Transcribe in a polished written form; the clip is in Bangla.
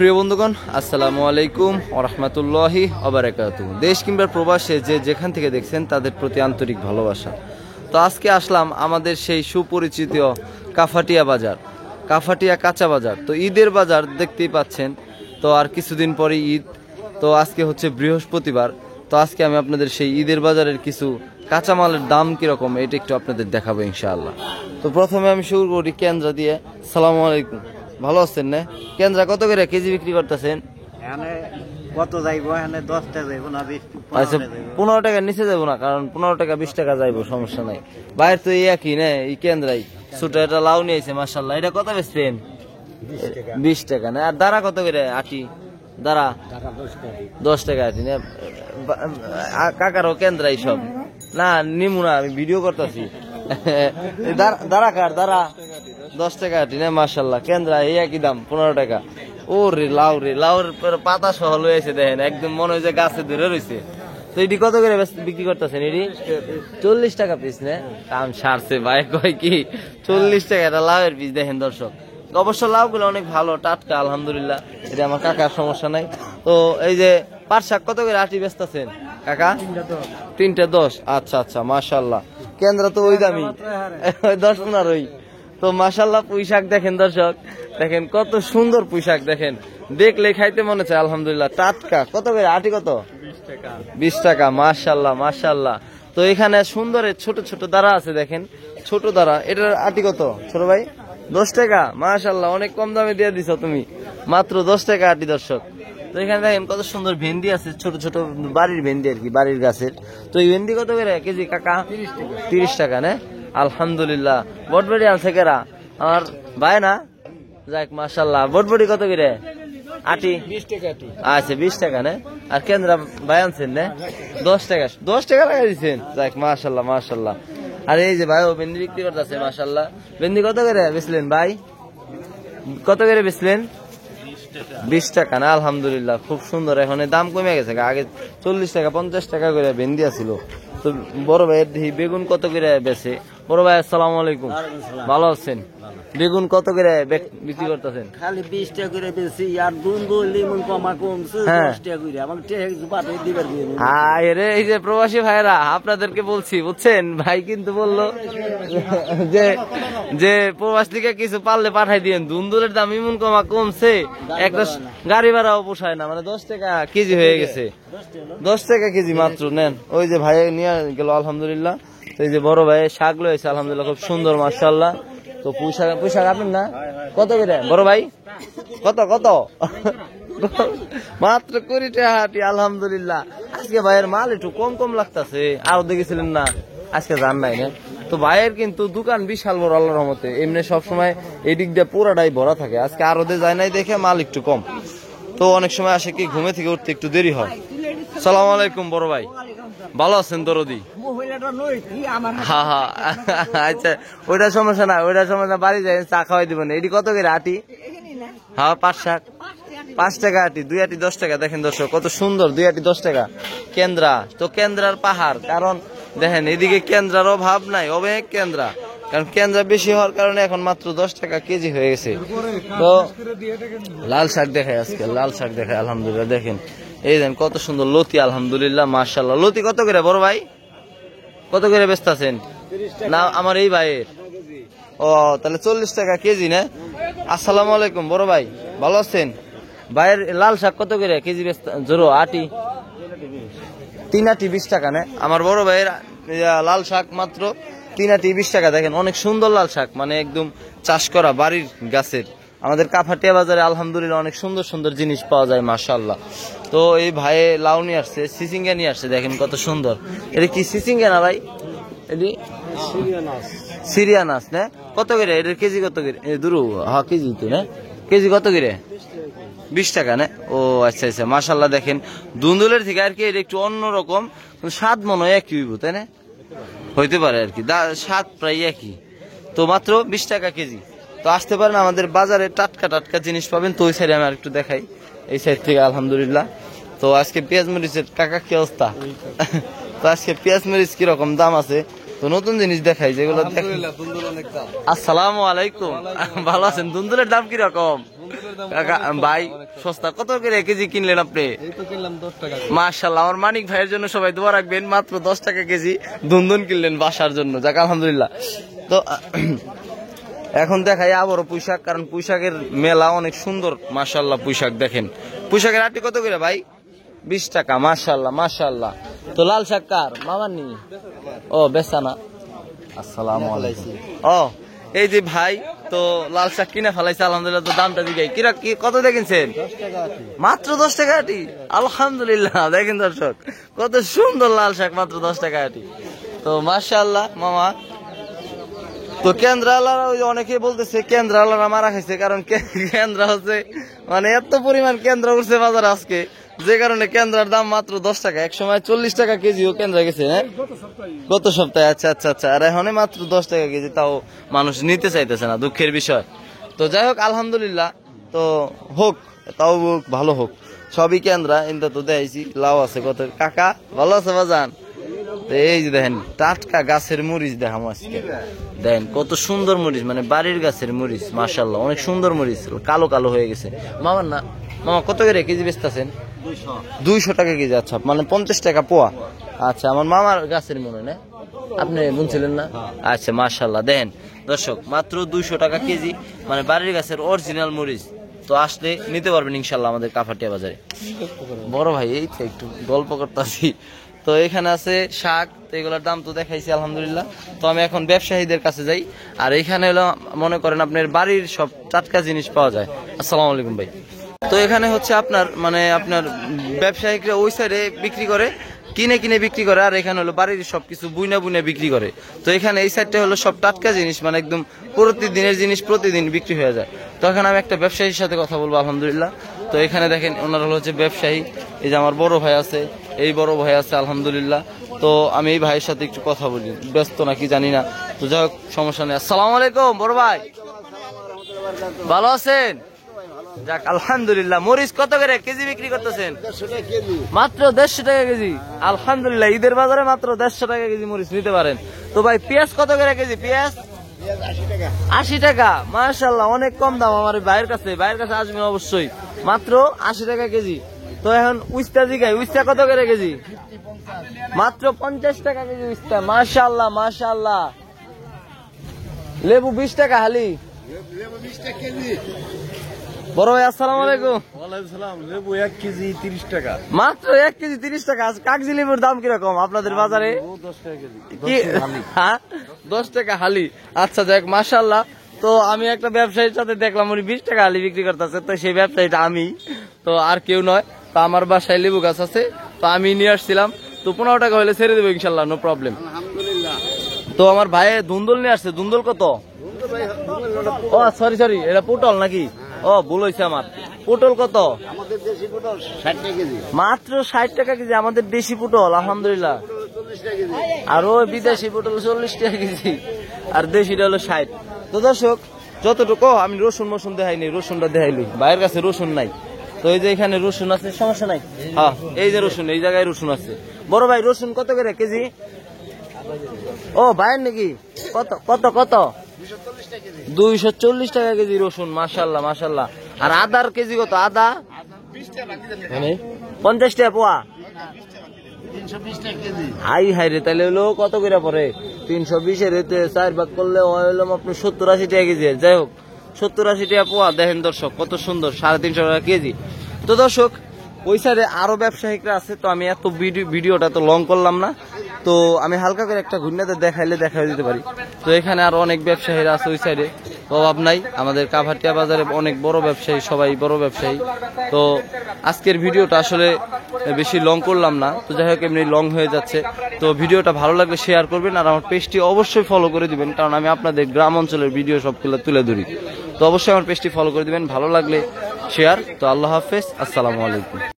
প্রিয় বন্ধুগণ, আসসালামু আলাইকুম ওয়া রাহমাতুল্লাহি ওয়া বারাকাতুহু। দেশ কিংবা প্রবাসে যে যেখান থেকে দেখছেন তাদের প্রতি আন্তরিক ভালোবাসা। তো আজকে আসলাম আমাদের সেই সুপরিচিত কাফাটিয়া বাজার, কাফাটিয়া কাঁচা বাজার। তো ঈদের বাজার দেখতেই পাচ্ছেন। তো আর কিছুদিন পরে ঈদ। তো আজকে হচ্ছে বৃহস্পতিবার। তো আজকে আমি আপনাদের সেই ঈদের বাজারের কিছু কাঁচামালের দাম কীরকম এটা একটু আপনাদের দেখাবো ইনশাআল্লাহ। তো প্রথমে আমি শুরু করি কেন্দ্রা দিয়ে। আসসালামু আলাইকুম, ভালো আছেন না? কেন্দ্রা কত করে কেজি বিক্রি করতেছেন? কত যাইব? 10টা যাইব না 20? আচ্ছা, 15 টাকার নিচে যাবো না, কারণ 15 টাকা 20 টাকা যাইবো, সমস্যা নাই। বাইরে তো এই একই না, এই কেন্দ্রাই। ছোট একটা লাউ নিয়েছে মাশাআল্লাহ, এটা কত বেচছেন? 20 টাকা না? আর দাঁড়া কত করে আটি? দাঁড়া 10 টাকা আটি না? কাকারও কেন্দ্রাই সব না, নিমু না, আমি ভিডিও করতেছি। দাঁড়া কার? দাঁড়া 10 টাকা আটি না? মাশাআল্লাহ, কেন্দ্রা এই একই দাম 15 টাকা। ও রে লাউ রে, লাউর পাতা সহ লয়েছে, দেখেন একদম মনে হয় যে গাছে ধরে রয়েছে। তো এটি কত করে বিক্রি করতেছেন? এটি 40 টাকা পিস না? কাম সারছে ভাই, কয় কি 40 টাকা এটা লাউয়ের পিস। দেখেন দর্শক, অবশ্য লাউগুলো অনেক ভালো, টাটকা, আলহামদুলিল্লাহ। এটা আমার কাকার সমস্যা নাই। তো এই যে পাট শাক কত করে আটি বেচতেছেন কাকা? 3টা 10। আচ্ছা আচ্ছা, মাশাআল্লাহ। কেন্দ্রা তো ওই দামি 10-15। তো মাশাআল্লাহ পুঁই শাক দেখেন দর্শক, দেখেন কত সুন্দর পুঁই শাক, দেখেন দেখলে খাইতে মনে চায়, আলহামদুলিল্লাহ টাটকা। কত করে আটি? কত? 20 টাকা। মাশাআল্লাহ মাশাআল্লাহ। তো এখানে সুন্দরের ছোট ছোট দাঁড়া আছে, দেখেন ছোট দাঁড়া, এটার আটি কত ছোট ভাই? 10 টাকা। মাশাআল্লাহ, অনেক কম দামে দিয়ে দিছো তুমি, মাত্র 10 টাকা আটি দর্শক। তো এখানে দেখেন কত সুন্দর ভেন্ডি আছে, ছোট ছোট বাড়ির ভেন্ডি আর কি, বাড়ির গাছের। তো এই ভেন্ডি কত করে কেজি কাকা? 30 টাকা না? আলহামদুলিল্লাহ। বটবটি আনছে কেরা? আর ভাই না? যাক মাশাআল্লাহ। বটবটি কত করে আটি? 20 টাকা আটি। আচ্ছা 20 টাকা না? আর কেন্দ্রা ভাই আনছেন না? 10 টাকা। 10 টাকা টাকা দিচ্ছেন? যাক মাশাআল্লাহ মাশাআল্লাহ। আর এই যে ভাই ও ভেন্ডি বিক্রি করতেছে মাশাআল্লাহ। ভেন্ডি কত করে বেচলেন ভাই? কত করে বেচলেন? 20 টাকা না? আলহামদুলিল্লাহ, খুব সুন্দর। এখন দাম কমে গেছে, আগে 40 টাকা 50 টাকা করে ভেন্ডি ছিল। তো বড় ভাইয়ের বেগুন কত করে বেচে? বড় ভাই আসসালামু আলাইকুম, ভালো আছেন? বেগুন কত করে বিক্রি করতেছেন? খালি 20 টাকা করে বেশি, আর দুন্দু লিমন কমা কমছে 10 টাকা করে। আমাকে টেক পাঠিয়ে দিবেন। আরে এই যে প্রবাসী ভাইরা, আপনাদেরকে বলছি বুঝছেন, ভাই কিন্তু বললো যে যে প্রবাস থেকে কিছু পারলে পাঠাই দিয়েন। দুন্দুলের দাম ইমন কমা কমছে, একটা গাড়ি ভাড়াও পোষায় না, মানে 10 টাকা কেজি হয়ে গেছে। 10 টাকা কেজি মাত্র নেন। ওই যে ভাই নিয়ে গেল আলহামদুলিল্লাহ। তো এই যে বড় ভাই শাক লয়েছে আলহামদুলিল্লাহ, খুব সুন্দর মাশাআল্লাহ। তো পুঁই শাক আপনার না? কত করে বড় ভাই? কত কত? মাত্র 20 টাকা আটি। আলহামদুলিল্লাহ, আজকে ভাইয়ের মাল একটু কম কম লাগতেছে। আরো দেখেছিলেন না, আজকে জান নাই না। তো ভাইয়ের কিন্তু দোকান বিশাল বড়, আল্লাহর রহমতে। এমনি সবসময় এদিক দিয়ে পুরাটাই ভরা থাকে, আজকে আরো যায় নাই দেখে মাল একটু কম। তো অনেক সময় আসে কি ঘুমে থেকে উঠতে একটু দেরি হয়। সালাম আলাইকুম বড় ভাই, ভালো আছেন দরদি? হ্যাঁ হ্যাঁ, আচ্ছা ওইটা সমস্যা না, ওইটা সমস্যা, বাড়ি যাই চা খাওয়াই দিব না। এটি কত করে আটি? হ্যাঁ পাট শাক 5 টাকা আটি, 2 আটি 10 টাকা। দেখেন দর্শক কত সুন্দর, 2 আটি 10 টাকা। কেন্দ্রা তো কেন্দ্রার পাহাড়, কারণ দেখেন এদিকে কেন্দ্রার অভাব নাই, অনেক কেন্দ্রা, কারণ কেন্দ্রা বেশি হওয়ার কারণে এখন মাত্র 10 টাকা কেজি হয়ে গেছে। তো লাল শাক দেখায় আজকে, লাল শাক দেখায় আলহামদুলিল্লাহ। দেখেন এই দেন কত সুন্দর লতি, আলহামদুলিল্লাহ মাশাআল্লাহ। লতি কত করে বড় ভাই? কত করে বেচতেছেন? না আমার এই ভাইয়ের। ও তাহলে 40 টাকা কেজি না? আসসালামু আলাইকুম বড় ভাই, ভালো আছেন? ভাইয়ের লাল শাক কত করে কেজি জোরো আটি? 3 আটি 20 টাকা না? আমার বড় ভাইয়ের লাল শাক মাত্র 3 আটি 20 টাকা। দেখেন অনেক সুন্দর লাল শাক, মানে একদম চাষ করা বাড়ির গাছের। আমাদের কাফাটিয়া বাজারে আলহামদুলিল্লাহ অনেক সুন্দর সুন্দর জিনিস পাওয়া যায় মাশাআল্লাহ। তো এই ভাই লাউ নিয়ে আসছে, সিসিঙ্গা নিয়ে আসছে, দেখেন কত সুন্দর। এটা কি সিসিঙ্গা না ভাই? এটি সিরিয়ানাস না? কত করে এটার কেজি? কত করে? দুরু হ্যাঁ কেজি তো না? কেজি কত করে? 20 টাকা না? ও আচ্ছা আচ্ছা মাশাআল্লাহ। দেখেন দুন্দুলের থেকে আর কি এটা একটু অন্যরকম, স্বাদ মনে হয় একই হইব, তাই না? হইতে পারে আর কি, স্বাদ প্রায় একই। তো মাত্র 20 টাকা কেজি। তো আসতে পারেন আমাদের বাজারে, টাটকা টাটকা জিনিস পাবেন। তো ওই সাইডে আমি একটু দেখাই, এই সাইড থেকে আলহামদুলিল্লাহ। তো আজকে পেঁয়াজ মরিচের কাকা কি অবস্থা? তো আজকে পেঁয়াজ মরিচ কিরকম দাম আছে তো নতুন জিনিস দেখাই যেগুলো আসসালামু আলাইকুম, ভালো আছেন? দুন্দুলের দাম কিরকম ভাই? সস্তা। কত করে কেজি কিনলেন আপনি? মাশাআল্লাহ, আমার মানিক ভাইয়ের জন্য সবাই দোয়া রাখবেন, মাত্র 10 টাকা কেজি দুন্দুল কিনলেন বাসার জন্য, যাক আলহামদুলিল্লাহ। তো এখন দেখাই আবারও পুঁইশাক, কারণ পুঁইশাকের মেলা অনেক সুন্দর মাশাআল্লাহ। পুঁইশাক দেখেন, পুঁইশাকের আটি কত করে ভাই? 20 টাকা। মাশাআল্লাহ মাশাআল্লাহ। তো লাল শাক কার? মামার নি? ও বেচানা। আসসালামু আলাইকুম। ও এই যে ভাই তো লাল শাক কিনে ফেলাইছে আলহামদুলিল্লাহ। তো দামটা দিকে কত দেখেছেন? মাত্র 10 টাকা আটি। আলহামদুলিল্লাহ, দেখেন দর্শক কত সুন্দর লাল শাক, মাত্র 10 টাকা আটি। তো মাশাআল্লাহ মামা। তো কেন্দ্রাওয়ালারা ওই অনেকে বলতেছে কেন্দ্রাওয়ালারা মারা খাইছে, কারণ কেন্দ্রা হচ্ছে মানে এত পরিমাণ কেন্দ্র উঠছে বাজারে আজকে, যে কারণে কেন্দ্রার দাম মাত্র 10 টাকা। এক সময় 40 টাকা কেজিও কেন্দ্রা গেছে, হ্যাঁ গত সপ্তাহে। আচ্ছা আচ্ছা আচ্ছা। আর এখন মাত্র 10 টাকা কেজি, তাও মানুষ নিতে চাইতেছে না, দুঃখের বিষয়। তো যাই হোক আলহামদুলিল্লাহ, তো হোক, তাও হোক, ভালো হোক, সবই কেন্দ্রা। ইন্দা তো দেখাইছি লাউ আছে কত। কাকা ভালো আছে বাজান? এই যে দেখেন টাটকা গাছের মরিচ দেখাম আজকে। দেখেন কত সুন্দর মরিচ, মানে বাড়ির গাছের মরিচ মাশাআল্লাহ, অনেক সুন্দর মরিচ, কালো কালো হয়ে গেছে। মামার না মামা কত করে কেজি বেচতেছেন? 200 টাকা কেজি। আচ্ছা, মানে 50 টাকা পোয়া। আচ্ছা, আমার মামার গাছের মনে না, আপনি বুঝছিলেন না? আচ্ছা মাশাআল্লাহ। দেখেন দর্শক মাত্র 200 টাকা কেজি, মানে বাড়ির গাছের অরিজিনাল মরিচ। তো আসলে নিতে পারবেন ইনশাল্লাহ আমাদের কাফাটিয়া বাজারে। বড় ভাই এই তো একটু গল্প করতেছি। তো এখানে আছে শাক, তো এগুলোর দাম তো দেখাইছি আলহামদুলিল্লাহ। তো আমি এখন ব্যবসায়ীদের কাছে যাই। আর এখানে হলো মনে করেন আপনার বাড়ির সব টাটকা জিনিস পাওয়া যায়। আসসালামু আলাইকুম ভাই। তো এখানে হচ্ছে আপনার মানে আপনার ব্যবসায়িকরা ওই সাইডে বিক্রি করে, কিনে কিনে বিক্রি করে, আর এখানে হলো বাড়ির সবকিছু বুইনা বুইনা বিক্রি করে। তো এখানে এই সাইডটা হলো সব টাটকা জিনিস, মানে একদম প্রতিদিনের জিনিস প্রতিদিন বিক্রি হয়ে যায়। তো এখন আমি একটা ব্যবসায়ীর সাথে কথা বলবো আলহামদুলিল্লাহ। তো এখানে দেখেন ওনারা হচ্ছে ব্যবসায়ী। এই যে আমার বড় ভাই আছে, এই বড় ভাই আছে আলহামদুলিল্লাহ। তো আমি এই ভাইয়ের সাথে একটু কথা বলি, ব্যস্ত নাকি জানি না। তো যাই হোক সমস্যা নেই। আসসালামু আলাইকুম বড় ভাই, ভালো আছেন? যাক আলহামদুলিল্লাহ। মরিচ কত করে কেজি বিক্রি করতেছেন? মাত্র 150 টাকা কেজি। আলহামদুলিল্লাহ, ঈদের বাজারে মাত্র 150 টাকা কেজি মরিচ নিতে পারেন। তো ভাই পেঁয়াজ কত করে কেজি? পেঁয়াজ 80 টাকা। মাশাআল্লাহ, অনেক কম দাম আমার ভাইয়ের কাছে। ভাইয়ের কাছে আসবেন অবশ্যই, মাত্র 80 টাকা কেজি। তো এখন উস্তা জিগাই, উস্তা কত করে কেজি? মাত্র 50 টাকা কেজি উস্তা। মাশাআল্লাহ মাশাআল্লাহ। লেবু 20 টাকা হালি। বড় ভাই আসসালামু আলাইকুম। ওয়ালাইকুম সালাম। লেবু 1 কেজি 30 টাকা। মাত্র 1 কেজি 30 টাকা। কাগজি লেবুর দাম কিরকম আপনাদের বাজারে? 10 টাকা কেজি। কি? হ্যাঁ 10 টাকা হালি। আচ্ছা যাক মাশাআল্লাহ। তো আমি একটা ব্যবসায়ীর সাথে দেখলাম উনি 20 টাকা হালি বিক্রি করতেছে। তো সেই ব্যবসায়ীটা আমি, তো আর কেউ নয়। তো আমার বাসায় লেবু গাছ আছে, তো আমি নিয়ে আসছিলাম। তো 15 টাকা হলে ছেড়ে দেবো ইনশাল্লাহ, নো প্রবলেম। আলহামদুলিল্লাহ। তো আমার ভাই দুন্দুল নিয়ে আসছে। দুন্দুল কত? ও সরি সরি, এটা পটল নাকি? ও ভুল হয়েছে আমার। পটল কত? আমাদের দেশি পটল 60 টাকা কেজি। মাত্র 60 টাকা কেজি আমাদের দেশি পটল আলহামদুলিল্লাহ। 40 টাকা কেজি। আর ওই বিদেশি পটল 40 টাকা কেজি, আর দেশিটা হলো 60। তো দর্শক যতটুকু আমি রসুন মসুন দেখাইনি, রসুনটা দেখাইলি, ভাইয়ের কাছে রসুন নাই। তো এই যে এখানে রসুন আছে, সমস্যা নাই। হ্যাঁ এই যে রসুন, এই জায়গায় রসুন আছে। বড় ভাই রসুন কত করে কেজি? ও ভাইয়ের নাকি? কত কত কত? 240 টাকা কেজি রসুন। মাশাআল্লাহ মাশাআল্লাহ। আর আদার কেজি কত? আদা 50 টাকা পোয়া। 320 টাকা কেজি। হাই হাই রে, তাহলে হলো কত করে পরে? 320 এর 4 ভাগ করলে হলো আপনার 70-80 টাকা কেজি। যাই হোক 70-80 টাকা পোয়া। দেখেন দর্শক কত সুন্দর, 350 টাকা কেজি। তো দর্শক ওই সাইডে আরো ব্যবসায়িকরা আছে। তো আমি এত ভিডিওটা তো লং করলাম না, তো আমি হালকা করে একটা ঘূর্ণাতে দেখাইলে দেখাই দিতে পারি। তো এখানে আরো অনেক ব্যবসায়ীরা আছে ওই সাইডে, অভাব নাই। আমাদের কাভাটিয়া বাজারে অনেক বড় ব্যবসায়ী, সবাই বড় ব্যবসায়ী। তো আজকের ভিডিওটা আসলে বেশি লং করলাম না, তো যাই হোক এমনি লং হয়ে যাচ্ছে। তো ভিডিওটা ভালো লাগলে শেয়ার করবেন, আর আমার পেজটি অবশ্যই ফলো করে দিবেন, কারণ আমি আপনাদের গ্রাম অঞ্চলের ভিডিও সবগুলো তুলে ধরি। তো অবশ্যই আমার পেজটি ফলো করে দিবেন, ভালো লাগলে শেয়ার। তো আল্লাহ হাফেজ, আসসালামু আলাইকুম।